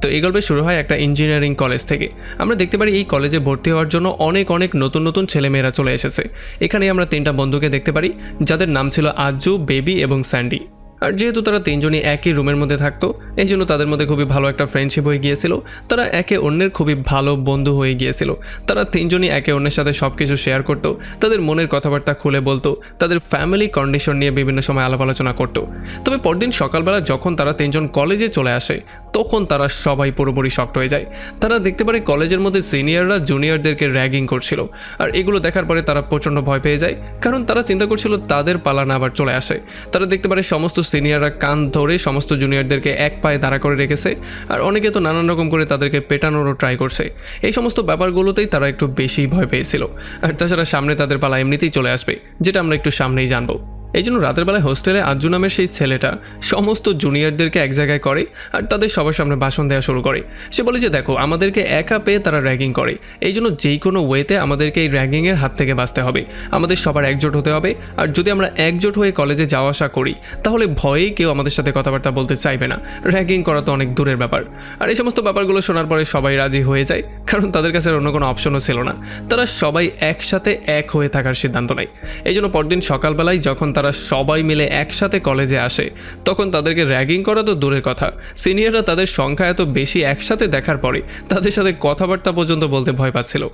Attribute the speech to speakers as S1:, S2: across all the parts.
S1: তো এই গল্পে শুরু হয় একটা ইঞ্জিনিয়ারিং কলেজ থেকে। আমরা দেখতে পারি এই কলেজে ভর্তি হওয়ার জন্য অনেক নতুন নতুন ছেলেমেয়েরা চলে এসেছে। এখানে আমরা 3টা বন্ধুকে দেখতে পারি, যাদের নাম ছিল আজ্জু, বেবি এবং স্যান্ডি। আর যেহেতু তারা 3জনই একই রুমের মধ্যে থাকতো, এই জন্য তাদের মধ্যে খুবই ভালো একটা ফ্রেন্ডশিপ হয়ে গিয়েছিল। তারা একে অন্যের খুবই ভালো বন্ধু হয়ে গিয়েছিল। তারা 3জনই একে অন্যের সাথে সব কিছু শেয়ার করতো, তাদের মনের কথাবার্তা খুলে বলতো, তাদের ফ্যামিলি কন্ডিশন নিয়ে বিভিন্ন সময় আলাপ আলোচনা করতো। তবে পরদিন সকালবেলা যখন তারা 3জন কলেজে চলে আসে, তখন তারা সবাই পুরোপুরি শক্ট হয়ে যায়। তারা দেখতে পারে কলেজের মধ্যে সিনিয়ররা জুনিয়রদেরকে র্যাগিং করছিল। আর এগুলো দেখার পরে তারা প্রচণ্ড ভয় পেয়ে যায়, কারণ তারা চিন্তা করছিল তাদের পালা না আবার চলে আসে। তারা দেখতে পারে সমস্ত সিনিয়ররা কান ধরে সমস্ত জুনিয়রদেরকে এক পায়ে দাঁড়া করে রেখেছে, আর অনেকে তো নানান রকম করে তাদেরকে পেটানোরও ট্রাই করছে। এই সমস্ত ব্যাপারগুলোতেই তারা একটু বেশি ভয় পেয়েছিল। আর তাছাড়া সামনে তাদের পালা এমনিতেই চলে আসবে, যেটা আমরা একটু সামনেই জানবো। এই জন্য রাতের বেলায় হোস্টেলে আজ্জু নামের সেই ছেলেটা সমস্ত জুনিয়রদেরকে এক জায়গায় করে আর তাদের সবার সামনে ভাষণ দেওয়া শুরু করে। সে বলে যে দেখো, আমাদেরকে একা পেয়ে তারা র্যাগিং করে, এই জন্য যেই কোনো ওয়েতে আমাদেরকে এই র্যাগিংয়ের হাত থেকে বাঁচতে হবে। আমাদের সবার একজোট হতে হবে, আর যদি আমরা একজোট হয়ে কলেজে যাওয়া আসা করি, তাহলে ভয়েই কেউ আমাদের সাথে কথাবার্তা বলতে চাইবে না। র্যাগিং করা তো অনেক দূরের ব্যাপার। আর এই সমস্ত ব্যাপারগুলো শোনার পরে সবাই রাজি হয়ে যায়, কারণ তাদের কাছে অন্য কোনো অপশনও ছিল না। তারা সবাই একসাথে এক হয়ে থাকার সিদ্ধান্ত নেয়। এই জন্য পরদিন সকালবেলায় যখন তারা সবাই মিলে একসাথে কলেজে আসে, তখন তাদেরকে র্যাগিং করা তো দূরের কথা, সিনিয়ররা তাদের সংখ্যা এত বেশি একসাথে দেখার পরে তাদের সাথে কথাবার্তা পর্যন্ত বলতে ভয় পাচ্ছিল।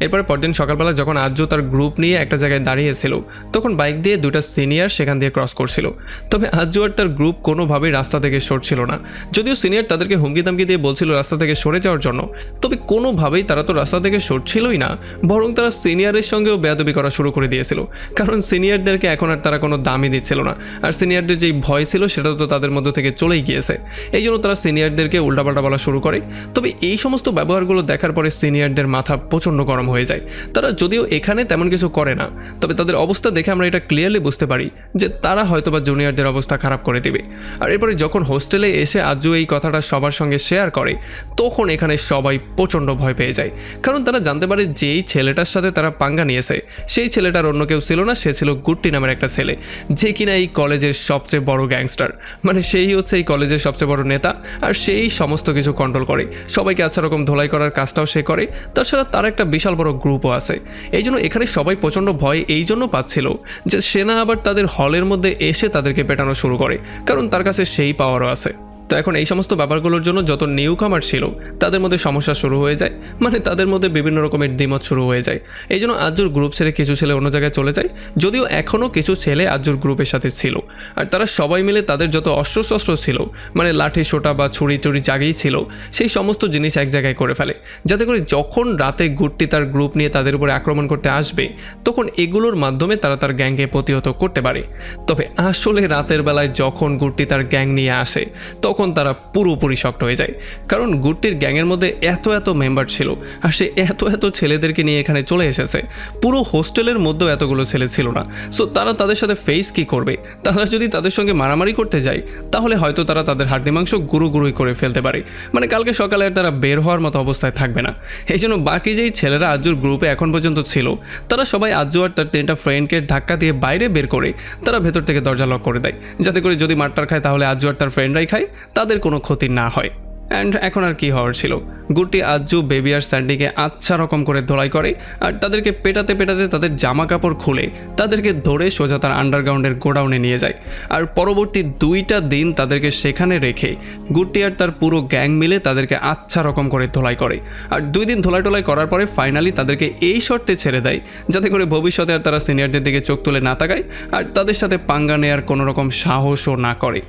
S1: এরপরে পরদিন সকালবেলা যখন আজ্জু তার গ্রুপ নিয়ে একটা জায়গায় দাঁড়িয়েছিল, তখন বাইক দিয়ে 2টা সিনিয়র সেখান দিয়ে ক্রস করছিল। তবে আজ্জু আর তার গ্রুপ কোনোভাবেই রাস্তা থেকে সরছিল না। যদিও সিনিয়র তাদেরকে হুমকি দামকি দিয়ে বলছিল রাস্তা থেকে সরে যাওয়ার জন্য, তবে কোনোভাবেই তারা তো রাস্তা থেকে সরছিলই না, বরং তারা সিনিয়রের সঙ্গেও বেয়াদবি করা শুরু করে দিয়েছিল। কারণ সিনিয়রদেরকে এখন আর তারা কোনো দামই দিচ্ছিল না, আর সিনিয়রদের যেই ভয় ছিল সেটা তো তাদের মধ্যে থেকে চলেই গিয়েছে। এই জন্য তারা সিনিয়রদেরকে উল্টাপাল্টা বলা শুরু করে। তবে এই সমস্ত ব্যবহারগুলো দেখার পরে সিনিয়রদের মাথা প্রচণ্ড গরম হয়ে যায়। তারা যদিও এখানে তেমন কিছু করে না, তবে তাদের অবস্থা দেখে আমরা এটা ক্লিয়ারলি বুঝতে পারি যে তারা হয়তোবা জুনিয়রদের অবস্থা খারাপ করে দেবে। আর এরপরে যখন হোস্টেলে এসে আজ্জু এই কথাটা সবার সঙ্গে শেয়ার করে, তখন এখানে সবাই প্রচণ্ড ভয় পেয়ে যায়। কারণ তারা জানতে পারে যেই ছেলেটার সাথে তারা পাঙ্গা নিয়েছে, সেই ছেলেটার অন্য কেউ ছিল না, সে ছিল গুট্টি নামের একটা ছেলে, যে কিনা এই কলেজের সবচেয়ে বড় গ্যাংস্টার। মানে সেই হচ্ছে এই কলেজের সবচেয়ে বড় নেতা, আর সেই সমস্ত কিছু কন্ট্রোল করে। সবাইকে আচ্ছা রকম ধোলাই করার কাজটাও সে করে। তাছাড়া তার একটা বিশাল বড় গ্রুপও আছে। এই জন্য এখানে সবাই প্রচণ্ড ভয় এই জন্য পাচ্ছিল যে সেনা আবার তাদের হলের মধ্যে এসে তাদেরকে পেটানো শুরু করে, কারণ তার কাছে সেই পাওয়ারও আছে। তো এখন এই সমস্ত ব্যাপারগুলোর জন্য যত নিউ কামার ছিল তাদের মধ্যে সমস্যা শুরু হয়ে যায়, মানে তাদের মধ্যে বিভিন্ন রকমের দ্বিমত শুরু হয়ে যায়। এই জন্য আজ্জুর গ্রুপ ছেড়ে কিছু ছেলে অন্য জায়গায় চলে যায়, যদিও এখনও কিছু ছেলে আজ্জুর গ্রুপের সাথে ছিল। আর তারা সবাই মিলে তাদের যত অস্ত্রশস্ত্র ছিল, মানে লাঠি সোটা বা ছুরি টুরি জাগেই ছিল, সেই সমস্ত জিনিস এক জায়গায় করে ফেলে, যাতে করে যখন রাতে গুট্টি তার গ্রুপ নিয়ে তাদের উপরে আক্রমণ করতে আসবে, তখন এগুলোর মাধ্যমে তারা তার গ্যাংকে প্রতিহত করতে পারে। তবে আসলে রাতের বেলায় যখন গুট্টি তার গ্যাং নিয়ে আসে, তখন তারা পুরোপুরি শক্ট হয়ে যায়। কারণ গুট্টির গ্যাংয়ের মধ্যে এত মেম্বার ছিল, আর সে এত ছেলেদেরকে নিয়ে এখানে চলে এসেছে। পুরো হোস্টেলের মধ্যেও এতগুলো ছেলে ছিল না। সো তারা তাদের সাথে ফেস কি করবে? তারা যদি তাদের সঙ্গে মারামারি করতে যায়, তাহলে হয়তো তারা তাদের হাড্ডি মাংস গুঁড়োই করে ফেলতে পারে। মানে কালকে সকালে আর তারা বের হওয়ার মতো অবস্থায় থাকবে না। এই জন্য বাকি যেই ছেলেরা আজ্জুর গ্রুপে এখন পর্যন্ত ছিল, তারা সবাই আজ্জু আর তার 3টা ফ্রেন্ডকে ধাক্কা দিয়ে বাইরে বের করে তারা ভেতর থেকে দরজা লক করে দেয়, যাতে করে যদি মারটার খায় তাহলে আজ্জু আর তার ফ্রেন্ডরাই খায়, তাদের কোনো ক্ষতি না হয়। অ্যান্ড এখন আর কি হওয়ার ছিল, গুট্টি আজ্জু, বেবি আর স্যান্ডিকে আচ্ছা রকম করে ধোলাই করে, আর তাদেরকে পেটাতে তাদের জামা কাপড় খুলে তাদেরকে ধরে সোজা তার আন্ডারগ্রাউন্ডের গোডাউনে নিয়ে যায়। আর পরবর্তী 2টা দিন তাদেরকে সেখানে রেখে গুট্টি আর তার পুরো গ্যাং মিলে তাদেরকে আচ্ছা রকম করে ধোলাই করে। আর 2 দিন ধোলাই করার পরে ফাইনালি তাদেরকে এই শর্তে ছেড়ে দেয়, যাতে করে ভবিষ্যতে আর তারা সিনিয়রদের দিকে চোখ তুলে না তাকায়, আর তাদের সাথে পাঙ্গা নেওয়ার কোনো রকম সাহসও না করে।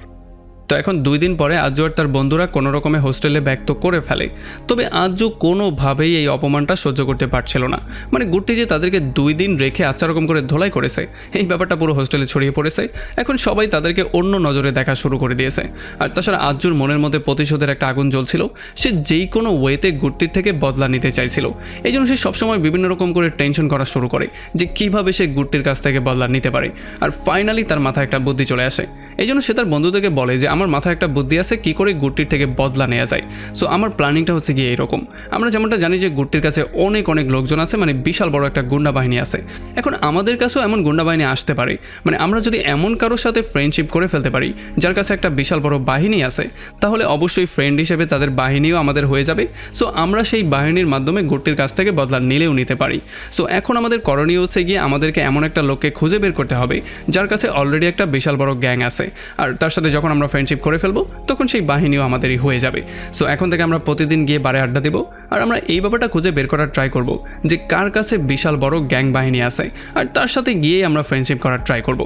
S1: তো এখন 2 দিন পরে আজ্জু আর তার বন্ধুরা কোনো রকমে হোস্টেলে ব্যাক তো করে ফেলে। তবে আজ্জু কোনোভাবেই এই অপমানটা সহ্য করতে পারছিল না। মানে গুট্টি যে তাদেরকে 2 দিন রেখে আচ্ছা রকম করে ধোলাই করেছে, এই ব্যাপারটা পুরো হোস্টেলে ছড়িয়ে পড়েছে। এখন সবাই তাদেরকে অন্য নজরে দেখা শুরু করে দিয়েছে। আর তাছাড়া আজ্জুর মনের মধ্যে প্রতিশোধের একটা আগুন জ্বলছিল। সে যেই কোনো ওয়েতে গুট্টির থেকে বদলা নিতে চাইছিল। এই জন্য সে সবসময় বিভিন্ন রকম করে টেনশন করা শুরু করে যে কীভাবে সে গুট্টির কাছ থেকে বদলা নিতে পারে। আর ফাইনালি তার মাথায় একটা বুদ্ধি চলে আসে। এই জন্য সে তার বন্ধুদেরকে বলে যে আমার মাথায় একটা বুদ্ধি আছে কী করে গুট্টির থেকে বদলা নেওয়া যায়। সো আমার প্ল্যানিংটা হচ্ছে গিয়ে এইরকম। আমরা যেমনটা জানি যে গুট্টির কাছে অনেক অনেক লোকজন আছে, মানে বিশাল বড় একটা গুন্ডা বাহিনী আছে। এখন আমাদের কাছেও এমন গুন্ডা বাহিনী আসতে পারে, মানে আমরা যদি এমন কারোর সাথে ফ্রেন্ডশিপ করে ফেলতে পারি যার কাছে একটা বিশাল বড় বাহিনী আছে, তাহলে অবশ্যই ফ্রেন্ড হিসেবে তাদের বাহিনীও আমাদের হয়ে যাবে। সো আমরা সেই বাহিনীর মাধ্যমে গুট্টির কাছ থেকে বদলা নিলেও নিতে পারি। সো এখন আমাদের করণীয় হচ্ছে গিয়ে আমাদেরকে এমন একটা লোককে খুঁজে বের করতে হবে যার কাছে অলরেডি একটা বিশাল বড় গ্যাং আছে, আর তার সাথে যখন আমরা ফ্রেন্ডশিপ করে ফেলবো তখন সেই বাহিনীও আমাদেরই হয়ে যাবে। সো এখন থেকে আমরা প্রতিদিন গিয়ে বারে আড্ডা দেবো, আর আমরা এই ব্যাপারটা খুঁজে বের করার ট্রাই করব যে কার কাছে বিশাল বড় গ্যাং বাহিনী আছে, আর তার সাথে গিয়েই আমরা ফ্রেন্ডশিপ করার ট্রাই করব।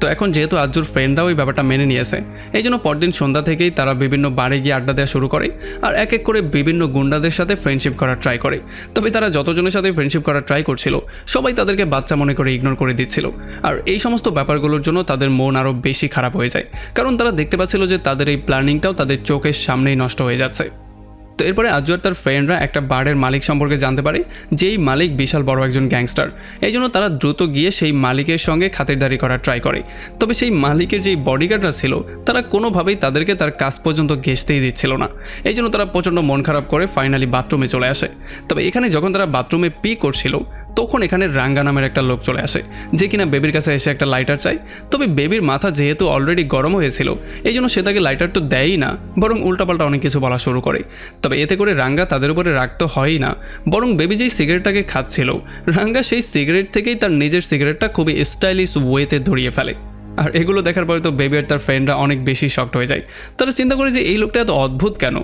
S1: তো এখন যেহেতু আজ্জুর ফ্রেন্ডরা ওই ব্যাপারটা মেনে নিয়েছে, এই জন্য পরদিন সন্ধ্যা থেকেই তারা বিভিন্ন বারে গিয়ে আড্ডা দেওয়া শুরু করে, আর এক এক করে বিভিন্ন গুন্ডাদের সাথে ফ্রেন্ডশিপ করার ট্রাই করে। তবে তারা যতজনের সাথে ফ্রেন্ডশিপ করার ট্রাই করছিল সবাই তাদেরকে বাচ্চা মনে করে ইগনোর করে দিচ্ছিল, আর এই সমস্ত ব্যাপারগুলোর জন্য তাদের মন আরও বেশি খারাপ হয়ে যায়, কারণ তারা দেখতে পাচ্ছিল যে তাদের এই প্ল্যানিংটাও তাদের চোখের সামনেই নষ্ট হয়ে যাচ্ছে। তো এরপরে আজ্জু আর তার ফ্রেন্ডরা একটা বারের মালিক সম্পর্কে জানতে পারে, যেই মালিক বিশাল বড় একজন গ্যাংস্টার। এই জন্য তারা দ্রুত গিয়ে সেই মালিকের সঙ্গে খাতিরদারি করার ট্রাই করে। তবে সেই মালিকের যেই বডিগার্ডরা ছিল তারা কোনোভাবেই তাদেরকে তার কাজ পর্যন্ত ঘেঁষতেই দিচ্ছিল না। এই জন্য তারা প্রচণ্ড মন খারাপ করে ফাইনালি বাথরুমে চলে আসে। তবে এখানে যখন তারা বাথরুমে পি করছিল তখন এখানে রাঙ্গা নামের একটা লোক চলে আসে, যে কিনা বেবির কাছে এসে একটা লাইটার চায়। তবে বেবির মাথা যেহেতু অলরেডি গরম হয়েছিল এই জন্য সে তাকে লাইটার তো দেয়ই না, বরং উল্টাপাল্টা অনেক কিছু বলা শুরু করে। তবে এতে করে রাঙ্গা তাদের উপরে রাগ তো হয়ই না, বরং বেবি যেই সিগারেটটাকে খাচ্ছিল রাঙ্গা সেই সিগারেট থেকেই তার নিজের সিগারেটটা খুবই স্টাইলিশ ওয়েতে ধরিয়ে ফেলে। আর এগুলো দেখার পরে তো বেবি আর তার ফ্রেন্ডরা অনেক বেশি শকড হয়ে যায়। তারা চিন্তা করে যে এই লোকটা এত অদ্ভুত কেন।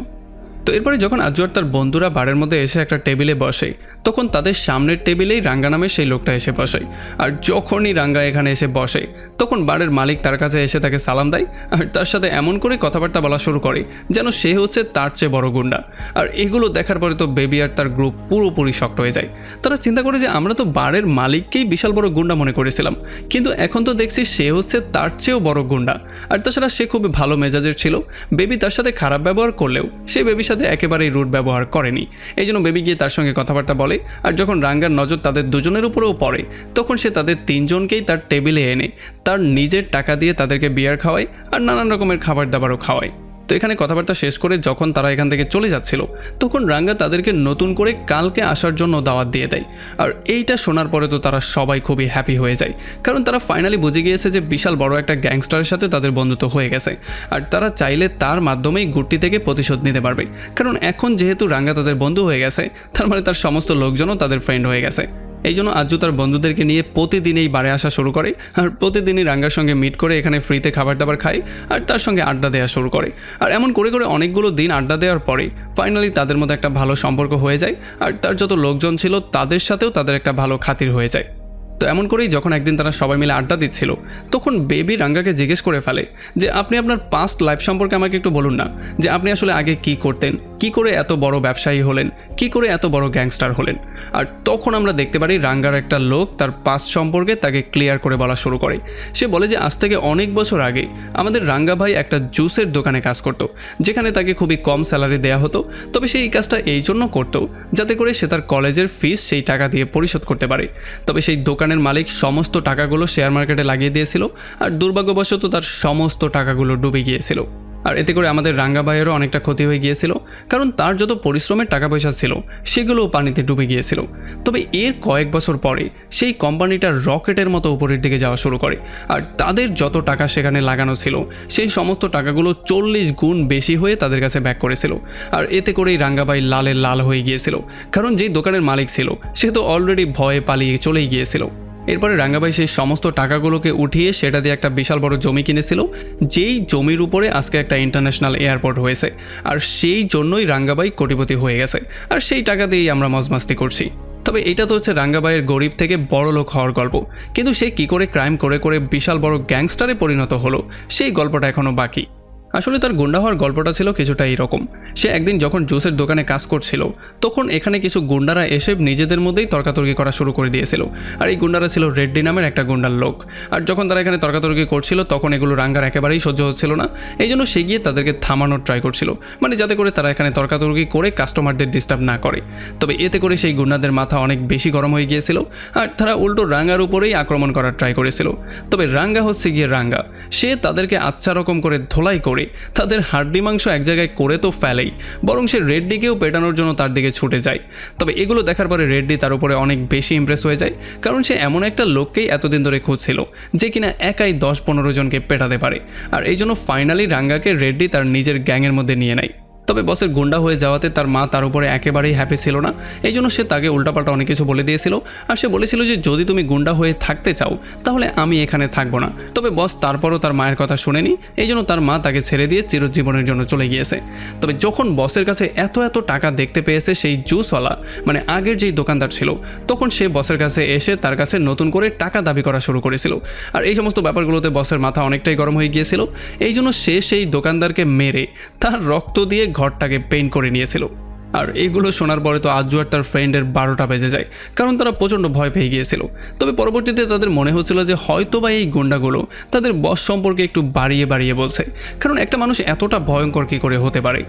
S1: তো এরপরে যখন আজ্জু আর তার বন্ধুরা বারের মধ্যে এসে একটা টেবিলে বসে তখন তাদের সামনের টেবিলেই রাঙ্গা নামের সেই লোকটা এসে বসে। আর যখনই রাঙ্গা এখানে এসে বসে তখন বারের মালিক তার কাছে এসে তাকে সালাম দেয়, আর তার সাথে এমন করে কথাবার্তা বলা শুরু করে যেন সে হচ্ছে তার চেয়ে বড় গুন্ডা। আর এগুলো দেখার পরে তো বেবি আর তার গ্রুপ পুরোপুরি শক্ত হয়ে যায়। তারা চিন্তা করে যে আমরা তো বারের মালিককেই বিশাল বড় গুন্ডা মনে করেছিলাম, কিন্তু এখন তো দেখছি সে হচ্ছে তার চেয়েও বড় গুন্ডা। আর তাছাড়া সে খুবই ভালো মেজাজের ছিল, বেবি তার সাথে খারাপ ব্যবহার করলেও সে বেবির সাথে একেবারেই রুড ব্যবহার করেনি। এই জন্য বেবি গিয়ে তার সঙ্গে কথাবার্তা বলে, আর যখন রাঙ্গার নজর তাদের দুজনের উপরেও পড়ে তখন সে তাদের তিনজনকেই তার টেবিলে এনে তার নিজের টাকা দিয়ে তাদেরকে বিয়ার খাওয়ায় আর নানান রকমের খাবার দাবারও খাওয়ায়। তো এখানে কথাবার্তা শেষ করে যখন তারা এখান থেকে চলে যাচ্ছিল তখন রাঙ্গা তাদেরকে নতুন করে কালকে আসার জন্য দাওয়াত দিয়ে দেয়। আর এইটা শোনার পরে তো তারা সবাই খুবই হ্যাপি হয়ে যায়, কারণ তারা ফাইনালি বুঝে গিয়েছে যে বিশাল বড় একটা গ্যাংস্টারের সাথে তাদের বন্ধুত্ব হয়ে গেছে, আর তারা চাইলে তার মাধ্যমেই গুট্টি থেকে প্রতিশোধ নিতে পারবে। কারণ এখন যেহেতু রাঙ্গা তাদের বন্ধু হয়ে গেছে তার মানে তার সমস্ত লোকজনও তাদের ফ্রেন্ড হয়ে গেছে। এই জন্য আজ্জু তার বন্ধুদেরকে নিয়ে প্রতিদিনই বারে আসা শুরু করে, আর প্রতিদিনই রাঙ্গার সঙ্গে মিট করে এখানে ফ্রিতে খাবার দাবার খায় আর তার সঙ্গে আড্ডা দেওয়া শুরু করে। আর এমন করে করে অনেকগুলো দিন আড্ডা দেওয়ার পরে ফাইনালি তাদের মধ্যে একটা ভালো সম্পর্ক হয়ে যায়, আর তার যত লোকজন ছিল তাদের সাথেও তাদের একটা ভালো খাতির হয়ে যায়। তো এমন করেই যখন একদিন তারা সবাই মিলে আড্ডা দিচ্ছিল তখন বেবি রাঙ্গাকে জিজ্ঞেস করে ফেলে যে আপনি আপনার পাস্ট লাইফ সম্পর্কে আমাকে একটু বলুন না, যে আপনি আসলে আগে কি করতেন, কি করে এত বড় ব্যবসায়ী হলেন, কি করে এত বড় গ্যাংস্টার হলেন। আর তখন আমরা দেখতে পারি রাঙ্গার একটা লোক তার পাস্ট সম্পর্কে তাকে ক্লিয়ার করে বলা শুরু করে। সে বলে যে আজ থেকে অনেক বছর আগে আমাদের রাঙ্গা ভাই একটা জুসের দোকানে কাজ করতো, যেখানে তাকে খুবই কম স্যালারি দেওয়া হতো। তবে সে এই কাজটা এই জন্য করতো যাতে করে সে তার কলেজের ফিস সেই টাকা দিয়ে পরিশোধ করতে পারে। তবে সেই দোকানের মালিক সমস্ত টাকাগুলো শেয়ার মার্কেটে লাগিয়ে দিয়েছিল, আর দুর্ভাগ্যবশত তার সমস্ত টাকাগুলো ডুবে গিয়েছিল। আর এতে করে আমাদের রাঙ্গা ভাইয়েরও অনেকটা ক্ষতি হয়ে গিয়েছিল, কারণ তার যত পরিশ্রমের টাকা পয়সা ছিল সেগুলোও পানিতে ডুবে গিয়েছিল। তবে এর কয়েক বছর পরে সেই কোম্পানিটা রকেটের মতো উপরের দিকে যাওয়া শুরু করে, আর তাদের যত টাকা সেখানে লাগানো ছিল সেই সমস্ত টাকাগুলো 40 গুণ বেশি হয়ে তাদের কাছে ব্যাক করেছিল। আর এতে করেই রাঙ্গা ভাই লালে লাল হয়ে গিয়েছিল, কারণ যেই দোকানের মালিক ছিল সে তো অলরেডি ভয়ে পালিয়ে চলেই গিয়েছিল। এরপরে রাঙ্গাভাই সেই সমস্ত টাকাগুলোকে উঠিয়ে সেটা দিয়ে একটা বিশাল বড় জমি কিনেছিল, যেই জমির উপরে আজকে একটা ইন্টারন্যাশনাল এয়ারপোর্ট হয়েছে। আর সেই জন্যই রাঙ্গাভাই কোটিপতি হয়ে গেছে, আর সেই টাকা দিয়েই আমরা মজমাস্তি করছি। তবে এটা তো হচ্ছে রাঙ্গাভাইয়ের গরিব থেকে বড় লোক হওয়ার গল্প, কিন্তু সে কি করে ক্রাইম করে করে বিশাল বড় গ্যাংস্টারে পরিণত হলো সেই গল্পটা এখনও বাকি। আসলে তার গুন্ডা হওয়ার গল্পটা ছিল কিছুটা এইরকম। সে একদিন যখন জুসের দোকানে কাজ করছিল তখন এখানে কিছু গুন্ডারা এসে নিজেদের মধ্যেই তর্কাতর্কি করা শুরু করে দিয়েছিল। আর এই গুন্ডারা ছিল রেড্ডি নামের একটা গুন্ডার লোক। আর যখন তারা এখানে তর্কাতর্কি করছিল তখন এগুলো রাঙ্গার একেবারেই সহ্য হচ্ছিল না। এই জন্য সে গিয়ে তাদেরকে থামানোর ট্রাই করছিল, মানে যাতে করে তারা এখানে তর্কাতর্কি করে কাস্টমারদের ডিস্টার্ব না করে। তবে এতে করে সেই গুন্ডাদের মাথা অনেক বেশি গরম হয়ে গিয়েছিল আর তারা উল্টো রাঙ্গার উপরেই আক্রমণ করার ট্রাই করেছিল। তবে রাঙ্গা হচ্ছে গিয়ে রাঙ্গা, সে তাদেরকে আচ্ছা রকম করে ধোলাই করে তাদের হাড্ডি মাংস এক জায়গায় করে তো ফেলেই, বরং সে রেড্ডিকেও পেটানোর জন্য তার দিকে ছুটে যায়। তবে এগুলো দেখার পরে রেড্ডি তার উপরে অনেক বেশি ইমপ্রেস হয়ে যায়, কারণ সে এমন একটা লোককেই এতদিন ধরে খুঁজছিল যে কিনা একাই 10-15 জনকে পেটাতে পারে। আর এই জন্য ফাইনালি রাঙ্গাকে রেড্ডি তার নিজের গ্যাংয়ের মধ্যে নিয়ে নেয়। তবে বসের গুন্ডা হয়ে যাওয়াতে তার মা তার উপরে একেবারেই হ্যাপি ছিল না। এই জন্য সে তাকে উল্টাপাল্টা অনেক কিছু বলে দিয়েছিল। আর সে বলেছিল যে যদি তুমি গুন্ডা হয়ে থাকতে চাও তাহলে আমি এখানে থাকবো না। তবে বস তারপরও তার মায়ের কথা শুনেনি, এই জন্য তার মা তাকে ছেড়ে দিয়ে চিরজীবনের জন্য চলে গিয়েছে। তবে যখন বসের কাছে এত টাকা দেখতে পেয়েছে সেই জুসওয়ালা, মানে আগের যেই দোকানদার ছিল, তখন সে বসের কাছে এসে তার কাছে নতুন করে টাকা দাবি করা শুরু করেছিল। আর এই সমস্ত ব্যাপারগুলোতে বসের মাথা অনেকটাই গরম হয়ে গিয়েছিল। এই জন্য সে সেই দোকানদারকে মেরে তার রক্ত দিয়ে ঘরটাকে পেইন্ট করে নিয়েছিল। আর এগুলো শোনার পরে তো আজ্জু আর তার ফ্রেন্ডের 12টা বেজে যায়, কারণ তারা প্রচণ্ড ভয় পেয়ে গিয়েছিল। তবে পরবর্তীতে তাদের মনে হচ্ছিল যে হয়তোবা এই গুন্ডাগুলো তাদের বস সম্পর্কে একটু বাড়িয়ে বলছে, কারণ একটা মানুষ এতটা ভয়ঙ্কর কী করে হতে পারে।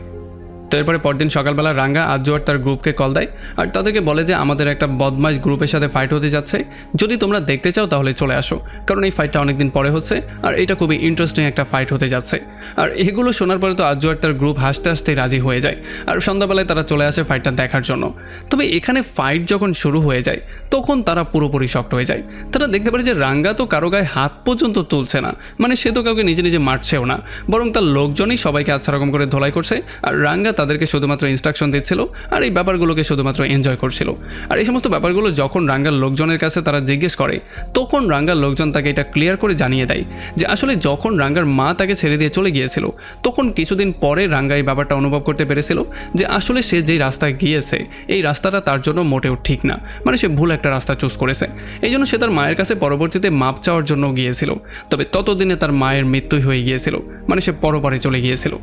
S1: তো এরপরে পরদিন সকালবেলা রাঙ্গা আজ্জু আর তার গ্রুপকে কল দেয় আর তাদেরকে বলে যে আমাদের একটা বদমাইশ গ্রুপের সাথে ফাইট হতে যাচ্ছে, যদি তোমরা দেখতে চাও তাহলে চলে আসো, কারণ এই ফাইটটা অনেকদিন পরে হচ্ছে আর এটা খুবই ইন্টারেস্টিং একটা ফাইট হতে যাচ্ছে। আর এগুলো শোনার পরে তো আজ্জু আর তার গ্রুপ হাসতে হাসতেই রাজি হয়ে যায় আর সন্ধ্যাবেলায় তারা চলে আসে ফাইটটা দেখার জন্য। তবে এখানে ফাইট যখন শুরু হয়ে যায় তখন তারা পুরোপুরি শক্ট হয়ে যায়। তারা দেখতে পারে যে রাঙ্গা তো কারো গায়ে হাত পর্যন্ত তুলছে না, মানে সে তো কাউকে নিজে নিজে মারছেও না, বরং তার লোকজনই সবাইকে আচ্ছা রকম করে ধোলাই করছে। আর রাঙ্গা তাদেরকে শুধুমাত্র ইনস্ট্রাকশন দিচ্ছিল আর এই ব্যাপারগুলোকে শুধুমাত্র এনজয় করছিল। আর এই সমস্ত ব্যাপারগুলো যখন রাঙ্গার লোকজনের কাছে তারা জিজ্ঞেস করে তখন রাঙ্গার লোকজন তাকে এটা ক্লিয়ার করে জানিয়ে দেয় যে আসলে যখন রাঙ্গার মা তাকে ছেড়ে দিয়ে চলে গিয়েছিল তখন কিছুদিন পরে রাঙ্গা এই ব্যাপারটা অনুভব করতে পেরেছিল যে আসলে সে যেই রাস্তায় গিয়েছে এই রাস্তাটা তার জন্য মোটেও ঠিক না, মানে সে ভুল একটা রাস্তা চুজ করেছে। এই জন্য সে তার মায়ের কাছে পরবর্তীতে মাপ চাওয়ার জন্য গিয়েছিল। তবে ততদিনে তার মায়ের মৃত্যুই হয়ে গিয়েছিল, মানে সে পরপারে চলে গিয়েছিল।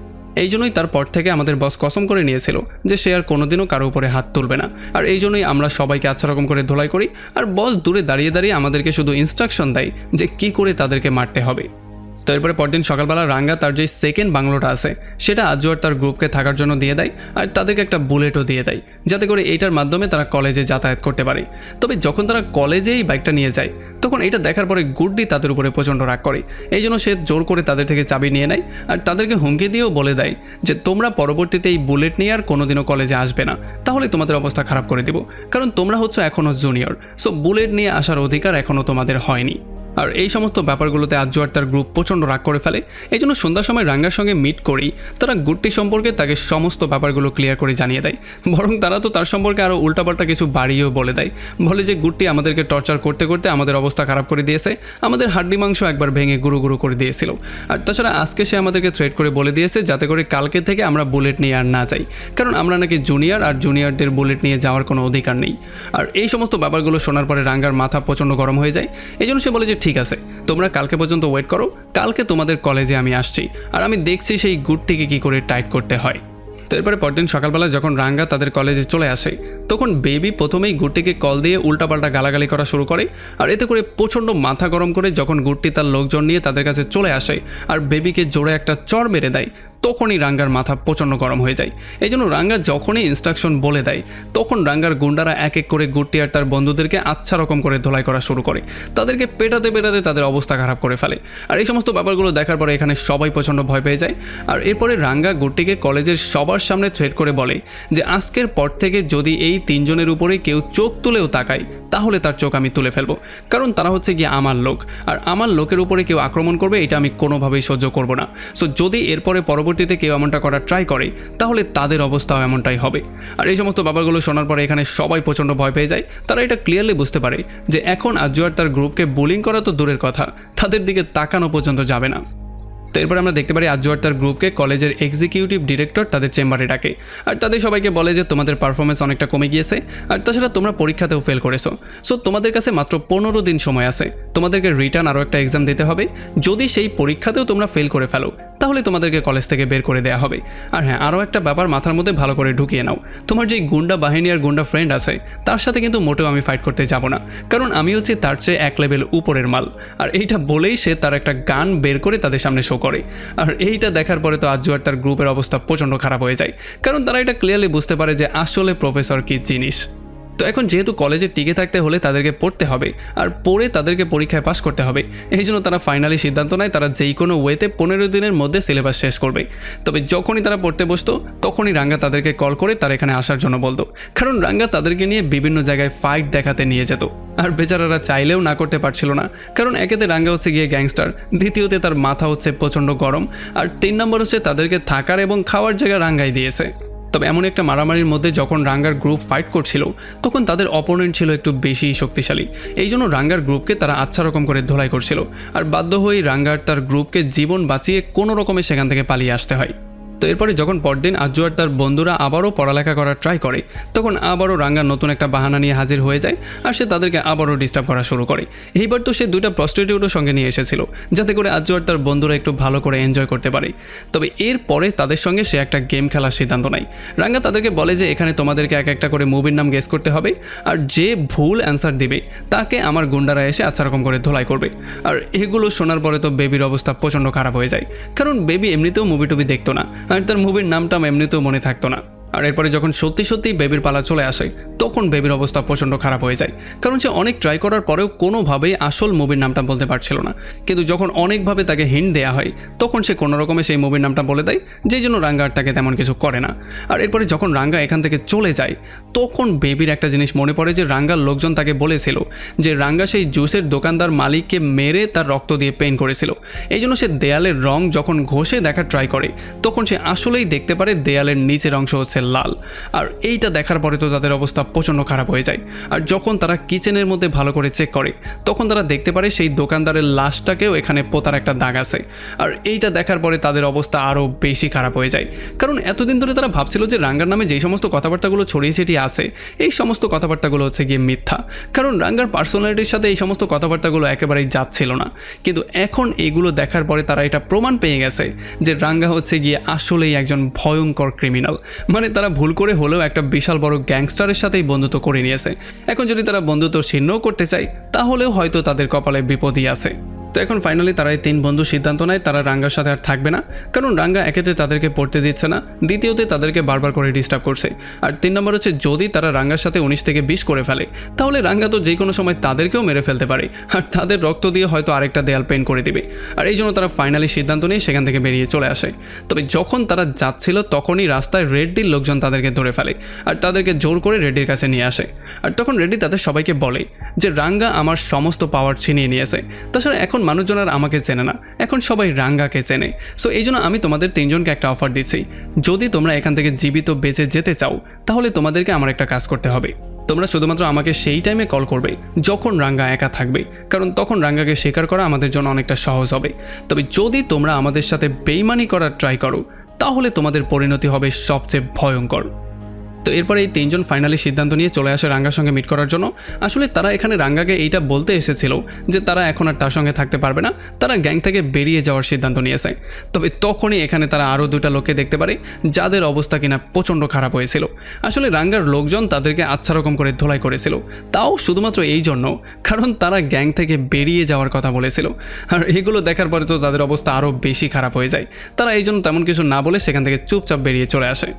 S1: এই জন্যই তারপর থেকে আমাদের বস কসম করে নিয়েছিল যে সে আর কোনোদিনও কারো উপরে হাত তুলবে না। আর এই জন্যই আমরা সবাইকে আচ্ছা রকম করে ধোলাই করি আর বস দূরে দাঁড়িয়ে আমাদেরকে শুধু ইনস্ট্রাকশন দেয় যে কী করে তাদেরকে মারতে হবে। তো এরপরে পরদিন সকালবেলা রাঙ্গা তার যে সেকেন্ড বাংলোটা আছে সেটা আজ্জু আর তার গ্রুপকে থাকার জন্য দিয়ে দেয় আর তাদেরকে একটা বুলেটও দিয়ে দেয়, যাতে করে এইটার মাধ্যমে তারা কলেজে যাতায়াত করতে পারে। তবে যখন তারা কলেজে এই বাইকটা নিয়ে যায় তখন এটা দেখার পরে গুড্ডি তাদের উপরে প্রচণ্ড রাগ করে। এই জন্য সে জোর করে তাদের থেকে চাবি নিয়ে নেয় আর তাদেরকে হুমকি দিয়েও বলে দেয় যে তোমরা পরবর্তীতে এই বুলেট নিয়ে আর কোনোদিনও কলেজে আসবে না, তাহলে তোমাদের অবস্থা খারাপ করে দেব, কারণ তোমরা হচ্ছে এখনও জুনিয়র, সো বুলেট নিয়ে আসার অধিকার এখনও তোমাদের হয়নি। আর এই সমস্ত ব্যাপারগুলোতে আজ্জু আর তার গ্রুপ প্রচণ্ড রাগ করে ফেলে। এই জন্য সন্ধ্যার সময় রাঙ্গার সঙ্গে মিট করেই তারা গুড্ডি সম্পর্কে তাকে সমস্ত ব্যাপারগুলো ক্লিয়ার করে জানিয়ে দেয়, বরং তারা তো তার সম্পর্কে আরও উল্টাপাল্টা কিছু বাড়িয়েও বলে দেয়। বলে যে গুড্ডি আমাদেরকে টর্চার করতে করতে আমাদের অবস্থা খারাপ করে দিয়েছে, আমাদের হাড্ডি মাংস একবার ভেঙে গুঁড়ো করে দিয়েছিল। আর তাছাড়া আজকে সে আমাদেরকে থ্রেট করে বলে দিয়েছে যাতে করে কালকে থেকে আমরা বুলেট নিয়ে আর না যাই, কারণ আমরা নাকি জুনিয়র আর জুনিয়রদের বুলেট নিয়ে যাওয়ার কোনো অধিকার নেই। আর এই সমস্ত ব্যাপারগুলো শোনার পরে রাঙ্গার মাথা প্রচণ্ড গরম হয়ে যায়। এই জন্য সে বলে যে ঠিক আছে, তোমরা কালকে পর্যন্ত ওয়েট করো, কালকে তোমাদের কলেজে আমি আসছি আর আমি দেখছি সেই গুডটিকে কী করে টাইট করতে হয়। তো এরপরে পরদিন সকালবেলা যখন রাঙ্গা তাদের কলেজে চলে আসে তখন বেবি প্রথমেই গুড্ডিকে কল দিয়ে উল্টাপাল্টা গালাগালি করা শুরু করে। আর এতে করে প্রচণ্ড মাথা গরম করে যখন গুড্ডি তার লোকজন নিয়ে তাদের কাছে চলে আসে আর বেবিকে জোরে একটা চড় মেরে দেয়, তখনই রাঙ্গার মাথা প্রচণ্ড গরম হয়ে যায়। এই জন্য রাঙ্গা যখনই ইনস্ট্রাকশন বলে দেয় তখন রাঙ্গার গুন্ডারা এক এক করে গুড্ডি আর তার বন্ধুদেরকে আচ্ছা রকম করে ধোলাই করা শুরু করে, তাদেরকে পেটাতে তাদের অবস্থা খারাপ করে ফেলে। আর এই সমস্ত ব্যাপারগুলো দেখার পরে এখানে সবাই প্রচণ্ড ভয় পেয়ে যায়। আর এরপরে রাঙ্গা গুড্ডিকে কলেজের সবার সামনে থ্রেট করে বলে যে আজকের পর থেকে যদি এই তিনজনের উপরে কেউ চোখ তুলেও তাকায় তাহলে তার চোখ আমি তুলে ফেলবো, কারণ তারা হচ্ছে গিয়ে আমার লোক আর আমার লোকের উপরে কেউ আক্রমণ করবে এটা আমি কোনোভাবেই সহ্য করব না। সো যদি এরপরে পরবর্তীতে কেউ এমনটা করার ট্রাই করে তাহলে তাদের অবস্থাও এমনটাই হবে। আর এই সমস্ত ব্যাপারগুলো শোনার পরে এখানে সবাই প্রচণ্ড ভয় পেয়ে যায়। তারা এটা ক্লিয়ারলি বুঝতে পারে যে এখন আজ্জু আর তার গ্রুপকে বুলিং করা তো দূরের কথা, তাদের দিকে তাকানো পর্যন্ত যাবে না। তো এরপর আমরা দেখতে পারি আজ্জু আর তার গ্রুপকে কলেজের এক্সিকিউটিভ ডিরেক্টর তাদের চেম্বারে ডাকে আর তাদের সবাইকে বলে যে তোমাদের পারফরমেন্স অনেকটা কমে গিয়েছে আর তাছাড়া তোমরা পরীক্ষাতেও ফেল করেছো, সো তোমাদের কাছে মাত্র 15 দিন সময় আছে, তোমাদেরকে রিটার্ন আরও একটা এক্সাম দিতে হবে। যদি সেই পরীক্ষাতেও তোমরা ফেল করে ফেলো তাহলে তোমাদেরকে কলেজ থেকে বের করে দেওয়া হবে। আর হ্যাঁ, আরও একটা ব্যাপার মাথার মধ্যে ভালো করে ঢুকিয়ে নাও, তোমার যে গুন্ডা বাহিনী আর গুন্ডা ফ্রেন্ড আছে তার সাথে কিন্তু মোটেও আমি ফাইট করতে যাব না, কারণ আমি হচ্ছে তার চেয়ে এক লেভেল উপরের মাল। আর এইটা বলেই সে তার একটা গান বের করে তাদের সামনে শো করে। আর এইটা দেখার পরে তো আজ্জু আর তার গ্রুপের অবস্থা প্রচণ্ড খারাপ হয়ে যায়, কারণ তারা এটা ক্লিয়ারলি বুঝতে পারে যে আসলে প্রফেসর কি জিনিস। তো এখন যেহেতু কলেজে টিকে থাকতে হলে তাদেরকে পড়তে হবে, আর পড়ে তাদেরকে পরীক্ষায় পাশ করতে হবে, এই জন্য তারা ফাইনালি সিদ্ধান্ত নেয় তারা যেই কোনো ওয়েতে 15 দিনের মধ্যে সিলেবাস শেষ করবে। তবে যখনই তারা পড়তে বসতো তখনই রাঙ্গা তাদেরকে কল করে তারা এখানে আসার জন্য বলতো, কারণ রাঙ্গা তাদেরকে নিয়ে বিভিন্ন জায়গায় ফাইট দেখাতে নিয়ে যেত। আর বেচারারা চাইলেও না করতে পারছিল না, কারণ একেতে রাঙ্গা হচ্ছে গিয়ে গ্যাংস্টার, দ্বিতীয়তে তার মাথা হচ্ছে প্রচণ্ড গরম, আর 3 নম্বর হচ্ছে তাদেরকে থাকার এবং খাওয়ার জায়গা রাঙ্গাই দিয়েছে। তবে এমন একটা মারামারির মধ্যে যখন রাঙ্গার গ্রুপ ফাইট করছিল তখন তাদের অপোনেন্ট ছিল একটু বেশি শক্তিশালী, এই জন্য রাঙ্গার গ্রুপকে তারা আচ্ছা রকম করে ধোলাই করছিল। আর বাধ্য হয়ে রাঙ্গার তার গ্রুপকে জীবন বাঁচিয়ে কোনো রকমে সেখান থেকে পালিয়ে আসতে হয়। তো এরপরে যখন পরদিন আজ্জু আর তার বন্ধুরা আবারও পড়ালেখা করার ট্রাই করে, তখন আবারও রাঙ্গা নতুন একটা বাহানা নিয়ে হাজির হয়ে যায়, আর সে তাদেরকে আবারও ডিস্টার্ব করা শুরু করে। এইবার তো সে 2টা প্রস্টিটিউটও সঙ্গে নিয়ে এসেছিল, যাতে করে আজ্জু আর তার বন্ধুরা একটু ভালো করে এনজয় করতে পারে। তবে এরপরে তাদের সঙ্গে সে একটা গেম খেলার সিদ্ধান্ত নেয়। রাঙ্গা তাদেরকে বলে যে এখানে তোমাদেরকে এক একটা করে মুভির নাম গেস করতে হবে, আর যে ভুল অ্যান্সার দিবে তাকে আমার গুন্ডারা এসে আচ্ছা রকম করে ধোলাই করবে। আর এগুলো শোনার পরে তো বেবির অবস্থা প্রচণ্ড খারাপ হয়ে যায়, কারণ বেবি এমনিতেও মুভি টুভি দেখতো না, আর তার মুভির নামটা এমনিতেও মনে থাকতো না। আর এরপরে যখন সত্যি সত্যি বেবির পালা চলে আসে তখন বেবির অবস্থা প্রচণ্ড খারাপ হয়ে যায়, কারণ সে অনেক ট্রাই করার পরেও কোনোভাবেই আসল মুভির নামটা বলতে পারছিল না। কিন্তু যখন অনেকভাবে তাকে হিন্ট দেওয়া হয় তখন সে কোনো রকমে সেই মুভির নামটা বলে দেয়, যেই জন্য রাঙ্গা আর তাকে তেমন কিছু করে না। আর এরপরে যখন রাঙ্গা এখান থেকে চলে যায় তখন বেবির একটা জিনিস মনে পড়ে যে রাঙ্গার লোকজন তাকে বলেছিল যে রাঙ্গা সেই জুসের দোকানদার মালিককে মেরে তার রক্ত দিয়ে পেইন করেছিল। এই জন্য সে দেয়ালের রং যখন ঘষে দেখার ট্রাই করে তখন সে আসলেই দেখতে পারে দেয়ালের নিচের অংশ হচ্ছে লাল। আর এইটা দেখার পরে তো তাদের অবস্থা প্রচণ্ড খারাপ হয়ে যায়। আর যখন তারা কিচেনের মধ্যে ভালো করে চেক করে তখন তারা দেখতে পারে সেই দোকানদারের লাশটাকেও এখানে পোতার একটা দাগ আছে। আর এইটা দেখার পরে তাদের অবস্থা আরও বেশি খারাপ হয়ে যায়, কারণ এতদিন ধরে তারা ভাবছিল যে রাঙ্গার নামে যেই সমস্ত কথাবার্তাগুলো ছড়িয়ে ছিটিয়ে আছে এই সমস্ত কথাবার্তাগুলো হচ্ছে গিয়ে মিথ্যা, কারণ রাঙ্গার পার্সোনালিটির সাথে এই সমস্ত কথাবার্তাগুলো একেবারেই যাচ্ছিল না। কিন্তু এখন এগুলো দেখার পরে তারা এটা প্রমাণ পেয়ে গেছে যে রাঙ্গা হচ্ছে গিয়ে আসলেই একজন ভয়ঙ্কর ক্রিমিনাল। মানে তারা ভুল করে হলেও একটা বিশাল বড় গ্যাংস্টারের সাথেই বন্ধুত্ব করে নিয়েছে। এখন যদি তারা বন্ধুত্ব ছিন্নও করতে চায় তাহলেও হয়তো তাদের কপালে বিপদই আছে। তো এখন ফাইনালি তারা এই 3 বন্ধু সিদ্ধান্ত নেয় তারা রাঙ্গার সাথে আর থাকবে না, কারণ রাঙ্গা একেতে তাদেরকে পড়তে দিচ্ছে না, দ্বিতীয়তে তাদেরকে বারবার করে ডিস্টার্ব করছে, আর 3 নম্বর হচ্ছে যদি তারা রাঙ্গার সাথে 19 থেকে 20 করে ফেলে তাহলে রাঙ্গা তো যে কোনো সময় তাদেরকেও মেরে ফেলতে পারে, আর তাদের রক্ত দিয়ে হয়তো আরেকটা দেয়াল পেইন্ট করে দিবে। আর এই জন্য তারা ফাইনালি সিদ্ধান্ত নিয়ে সেখান থেকে বেরিয়ে চলে আসে। তবে যখন তারা যাচ্ছিল তখনই রাস্তায় রেড্ডির লোকজন তাদেরকে ধরে ফেলে আর তাদেরকে জোর করে রেড্ডির কাছে নিয়ে আসে। আর তখন রেড্ডি তাদের সবাইকে বলে যে রাঙ্গা আমার সমস্ত পাওয়ার ছিনিয়ে নিয়েছে, তাছাড়া এখন মানুষজন আর আমাকে চেনে না, এখন সবাই রাঙ্গাকে চেনে। সো এই জন্য আমি তোমাদের 3 জনকে একটা অফার দিচ্ছি, যদি তোমরা এখান থেকে জীবিত বেঁচে যেতে চাও তাহলে তোমাদেরকে আমার একটা কাজ করতে হবে। তোমরা শুধুমাত্র আমাকে সেই টাইমে কল করবে যখন রাঙ্গা একা থাকবে, কারণ তখন রাঙ্গাকে শিকার করা আমাদের জন্য অনেকটা সহজ হবে। তবে যদি তোমরা আমাদের সাথে বেইমানি করার ট্রাই করো তাহলে তোমাদের পরিণতি হবে সবচেয়ে ভয়ঙ্কর। তো এরপরে এই 3 জন ফাইনালি সিদ্ধান্ত নিয়ে চলে আসে রাঙ্গার সঙ্গে মিট করার জন্য। আসলে তারা এখানে রাঙ্গাকে এইটা বলতে এসেছিল যে তারা এখন আর তার সঙ্গে থাকতে পারবে না, তারা গ্যাং থেকে বেরিয়ে যাওয়ার সিদ্ধান্ত নিয়েছে। তবে তখনই এখানে তারা আরও 2টা লোককে দেখতে পারে যাদের অবস্থা কিনা প্রচণ্ড খারাপ হয়েছিল। আসলে রাঙ্গার লোকজন তাদেরকে আচ্ছা রকম করে ধোলাই করেছিল, তাও শুধুমাত্র এই জন্য কারণ তারা গ্যাং থেকে বেরিয়ে যাওয়ার কথা বলেছিল। আর এগুলো দেখার পরে তো তাদের অবস্থা আরও বেশি খারাপ হয়ে যায়। তারা এই জন্য তেমন কিছু না বলে সেখান থেকে চুপচাপ বেরিয়ে চলে আসে।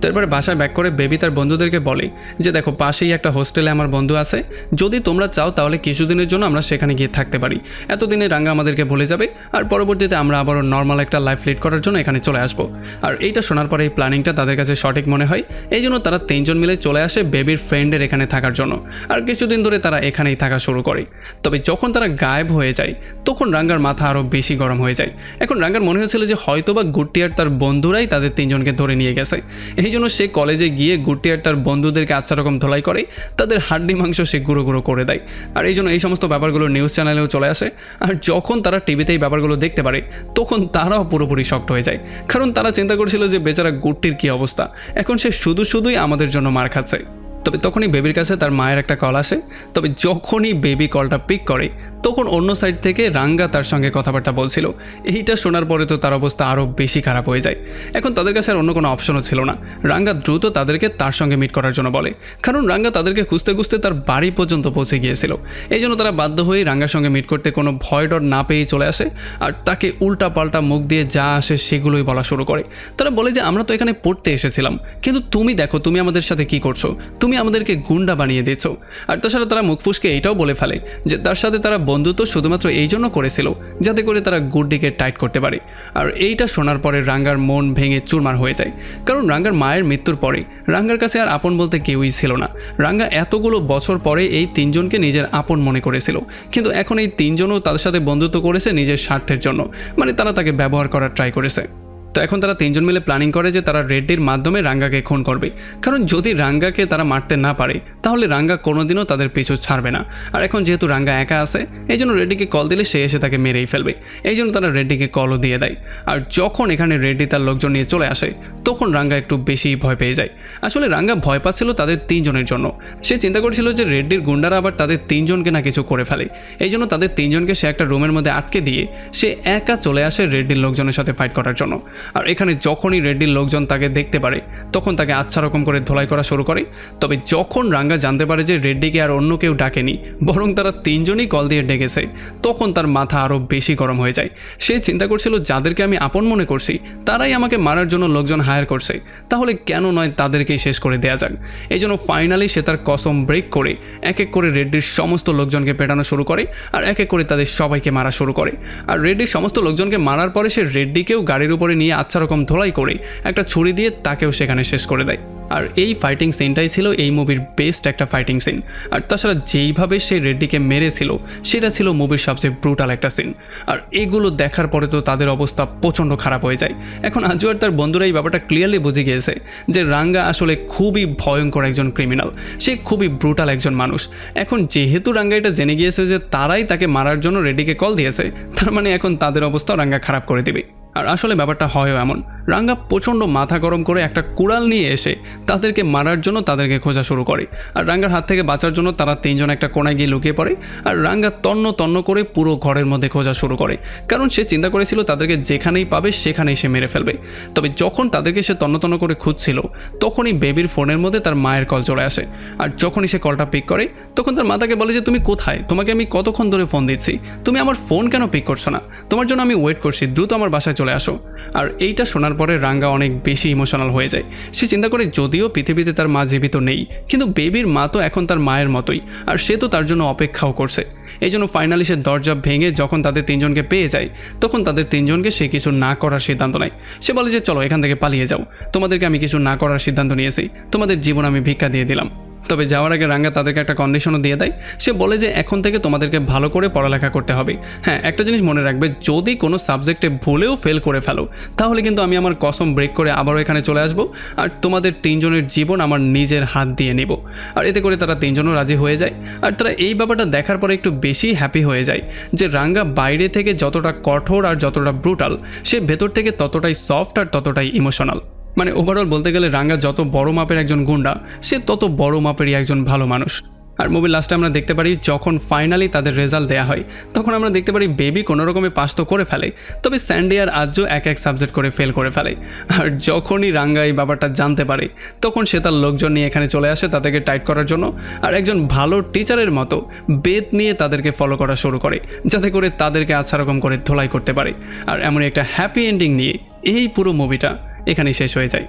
S1: তারপরে বাসায় ব্যাক করে বেবি তার বন্ধুদেরকে বলে যে দেখো পাশেই একটা হোস্টেলে আমার বন্ধু আছে, যদি তোমরা চাও তাহলে কিছুদিনের জন্য আমরা সেখানে গিয়ে থাকতে পারি। এতদিনে রাঙ্গা আমাদেরকে ভুলে যাবে আর পরবর্তীতে আমরা আবারও নর্মাল একটা লাইফ লিড করার জন্য এখানে চলে আসবো। আর এইটা শোনার পরে এই প্ল্যানিংটা তাদের কাছে সঠিক মনে হয়, এই জন্য তারা 3 জন মিলে চলে আসে বেবির ফ্রেন্ডের এখানে থাকার জন্য। আর কিছুদিন ধরে তারা এখানেই থাকা শুরু করে। তবে যখন তারা গায়েব হয়ে যায় তখন রাঙ্গার মাথা আরও বেশি গরম হয়ে যায়। এখন রাঙ্গার মনে হয়েছিল যে হয়তোবা গুট্টি আর তার বন্ধুরাই তাদের 3 জনকে ধরে নিয়ে গেছে, এই জন্য সে কলেজে গিয়ে গুট্টি আর তার বন্ধুদেরকে আচ্ছা রকম ধোলাই করে, তাদের হাড্ডি মাংস সে গুঁড়ো গুঁড়ো করে দেয়। আর এই জন্য এই সমস্ত ব্যাপারগুলো নিউজ চ্যানেলেও চলে আসে। আর যখন তারা টিভিতে এই ব্যাপারগুলো দেখতে পারে তখন তারাও পুরোপুরি শকড হয়ে যায়, কারণ তারা চিন্তা করছিল যে বেচারা গুট্টির কী অবস্থা, এখন সে শুধুই আমাদের জন্য মার খাচ্ছে। তবে তখনই বেবির কাছে তার মায়ের একটা কল আসে। তবে যখনই বেবি কলটা পিক করে তখন অন্য সাইড থেকে রাঙ্গা তার সঙ্গে কথাবার্তা বলছিল। এইটা শোনার পরে তো তার অবস্থা আরও বেশি খারাপ হয়ে যায়। এখন তাদের কাছে আর অন্য কোনো অপশনও ছিল না। রাঙ্গা দ্রুত তাদেরকে তার সঙ্গে মিট করার জন্য বলে, কারণ রাঙ্গা তাদেরকে খুঁজতে খুঁজতে তার বাড়ি পর্যন্ত পৌঁছে গিয়েছিল। এই জন্য তারা বাধ্য হয়ে রাঙ্গার সঙ্গে মিট করতে কোনো ভয় ডর না পেয়েই চলে আসে আর তাকে উল্টা পাল্টা মুখ দিয়ে যা আসে সেগুলোই বলা শুরু করে। তারা বলে যে আমরা তো এখানে পড়তে এসেছিলাম, কিন্তু তুমি দেখো তুমি আমাদের সাথে কি করছো, তুমি আমাদেরকে গুন্ডা বানিয়ে দিচ্ছ। আর তাছাড়া তারা মুখ ফুসকে এটাও বলে ফেলে যে তার সাথে তারা বন্ধুত্ব শুধুমাত্র এই জন্য করেছিল যাতে করে তারা গুড্ডিকে টাইট করতে পারে। আর এইটা শোনার পরে রাঙ্গার মন ভেঙে চুরমার হয়ে যায়, কারণ রাঙ্গার মায়ের মৃত্যুর পরে রাঙ্গার কাছে আর আপন বলতে কেউই ছিল না। রাঙ্গা এতগুলো বছর পরে এই তিনজনকে নিজের আপন মনে করেছিল, কিন্তু এখন এই তিনজনও তাদের সাথে বন্ধুত্ব করেছে নিজের স্বার্থের জন্য, মানে তারা তাকে ব্যবহার করার ট্রাই করেছে। তো এখন তারা তিনজন মিলে প্ল্যানিং করে যে তারা রেড্ডির মাধ্যমে রাঙ্গাকে খুন করবে, কারণ যদি রাঙ্গাকে তারা মারতে না পারে তাহলে রাঙ্গা কোনোদিনও তাদের পিছু ছাড়বে না। আর এখন যেহেতু রাঙ্গা একা আছে এই জন্য রেড্ডিকে কল দিলে সে এসে তাকে মেরেই ফেলবে। এই জন্য তারা রেড্ডিকে কলও দিয়ে দেয়। আর যখন এখানে রেড্ডি তার লোকজন নিয়ে চলে আসে তখন রাঙ্গা একটু বেশি ভয় পেয়ে যায়। আসলে রাঙ্গা ভয় পাচ্ছিল তাদের তিনজনের জন্য। সে চিন্তা করছিল যে রেড্ডির গুন্ডারা আবার তাদের তিনজনকে না কিছু করে ফেলে। এই জন্য তাদের তিনজনকে সে একটা রুমের মধ্যে আটকে দিয়ে সে একা চলে আসে রেড্ডির লোকজনের সাথে ফাইট করার জন্য। আর এখানে যখনই রেড্ডির লোকজন তাকে দেখতে পারে তখন তাকে আচ্ছা রকম করে ধোলাই করা শুরু করে। তবে যখন রাঙ্গা জানতে পারে যে রেড্ডিকে আর অন্য কেউ ডাকেনি, বরং তারা তিনজনই কল দিয়ে ডেকেছে, তখন তার মাথা আরও বেশি গরম হয়ে যায়। সে চিন্তা করছিল যাদেরকে আমি আপন মনে করছি তারাই আমাকে মারার জন্য লোকজন হায়ার করছে, তাহলে কেন নয় তাদেরকেই শেষ করে দেয়া যাক। এই জন্য ফাইনালি সে তার কসম ব্রেক করে এক এক করে রেড্ডির সমস্ত লোকজনকে পেটানো শুরু করে আর এক এক করে তাদের সবাইকে মারা শুরু করে। আর রেড্ডির সমস্ত লোকজনকে মারার পরে সে রেড্ডিকেও গাড়ির উপরে নিয়ে আচ্ছা রকম ধোলাই করে একটা ছুরি দিয়ে তাকেও সেখানে শেষ করে দেয়। আর এই ফাইটিং সিনটাই ছিল এই মুভির বেস্ট একটা ফাইটিং সিন। আর তাছাড়া যেইভাবে সে রেড্ডিকে মেরেছিল সেটা ছিল মুভির সবচেয়ে ব্রুটাল একটা সিন। আর এগুলো দেখার পরে তো তাদের অবস্থা প্রচণ্ড খারাপ হয়ে যায়। এখন আজু আর তার বন্ধুরা এই ব্যাপারটা ক্লিয়ারলি বুঝে গিয়েছে যে রাঙ্গা আসলে খুবই ভয়ঙ্কর একজন ক্রিমিনাল, সে খুবই ব্রুটাল একজন মানুষ। এখন যেহেতু রাঙ্গা এটা জেনে গিয়েছে যে তারাই তাকে মারার জন্য রেড্ডিকে কল দিয়েছে, তার মানে এখন তাদের অবস্থা রাঙ্গা খারাপ করে দেবে। আর আসলে ব্যাপারটা হয়ও এমন। রাঙ্গা প্রচণ্ড মাথা গরম করে একটা কুড়াল নিয়ে এসে তাদেরকে মারার জন্য তাদেরকে খোঁজা শুরু করে। আর রাঙ্গার হাত থেকে বাঁচার জন্য তারা তিনজন একটা কোণায় গিয়ে লুকিয়ে পড়ে। আর রাঙ্গা তন্ন তন্ন করে পুরো ঘরের মধ্যে খোঁজা শুরু করে, কারণ সে চিন্তা করেছিল তাদেরকে যেখানেই পাবে সেখানেই সে মেরে ফেলবে। তবে যখন তাদেরকে সে তন্ন তন্ন করে খুঁজছিল তখনই বেবির ফোনের মধ্যে তার মায়ের কল চলে আসে। আর যখনই সে কলটা পিক করে তখন তার মাতাকে বলে যে তুমি কোথায়, তোমাকে আমি কতক্ষণ ধরে ফোন দিচ্ছি, তুমি আমার ফোন কেন পিক করছো না, তোমার জন্য আমি ওয়েট করছি, দ্রুত আমার বাসায় চলে আসো। আর এইটা শোনার পরে রাঙ্গা অনেক বেশি ইমোশনাল হয়ে যায়। সে চিন্তা করে যদিও পৃথিবীতে তার মা জীবিত নেই, কিন্তু বেবির মা তো এখন তার মায়ের মতোই, আর সে তো তার জন্য অপেক্ষাও করছে। এই জন্য ফাইনালি সে দরজা ভেঙে যখন তাদের তিনজনকে পেয়ে যায় তখন তাদের তিনজনকে সে কিছু না করার সিদ্ধান্ত নেয়। সে বলে যে চলো এখান থেকে পালিয়ে যাও, তোমাদেরকে আমি কিছু না করার সিদ্ধান্ত নিয়েছি, তোমাদের জীবন আমি ভিক্ষা দিয়ে দিলাম। তবে যাওয়ার আগে রাঙ্গা তাদেরকে একটা কন্ডিশনও দিয়ে দেয়। সে বলে যে এখন থেকে তোমাদেরকে ভালো করে পড়ালেখা করতে হবে। হ্যাঁ, একটা জিনিস মনে রাখবে, যদি কোনো সাবজেক্টে ভুলেও ফেল করে ফেলো তাহলে কিন্তু আমি আমার কসম ব্রেক করে আবারও এখানে চলে আসবো আর তোমাদের তিনজনের জীবন আমার নিজের হাত দিয়ে নেব। আর এতে করে তারা তিনজনও রাজি হয়ে যায়। আর তারা এই ব্যাপারটা দেখার পরে একটু বেশি হ্যাপি হয়ে যায় যে রাঙ্গা বাইরে থেকে যতটা কঠোর আর যতটা ব্রুটাল, সে ভেতর থেকে ততটাই সফট আর ততটাই ইমোশনাল। মানে ওভারঅল বলতে গেলে রাঙ্গা যত বড় মাপের একজন গুন্ডা, সে তত বড় মাপেরই একজন ভালো মানুষ। আর মুভির লাস্টে আমরা দেখতে পারি যখন ফাইনালি তাদের রেজাল্ট দেওয়া হয় তখন আমরা দেখতে পারি বেবি কোনো রকমে পাস তো করে ফেলে, তবে স্যান্ডি আর আজও এক এক সাবজেক্ট করে ফেল করে ফেলে। আর যখনই রাঙ্গা এই ব্যাপারটা জানতে পারে তখন সে তার লোকজন নিয়ে এখানে চলে আসে তাদেরকে টাইট করার জন্য। আর একজন ভালো টিচারের মতো বেদ নিয়ে তাদেরকে ফলো করা শুরু করে যাতে করে তাদেরকে আচ্ছা রকম করে ধোলাই করতে পারে। আর এমনই একটা হ্যাপি এন্ডিং নিয়ে এই পুরো মুভিটা এখানেই শেষ হয়ে যায়।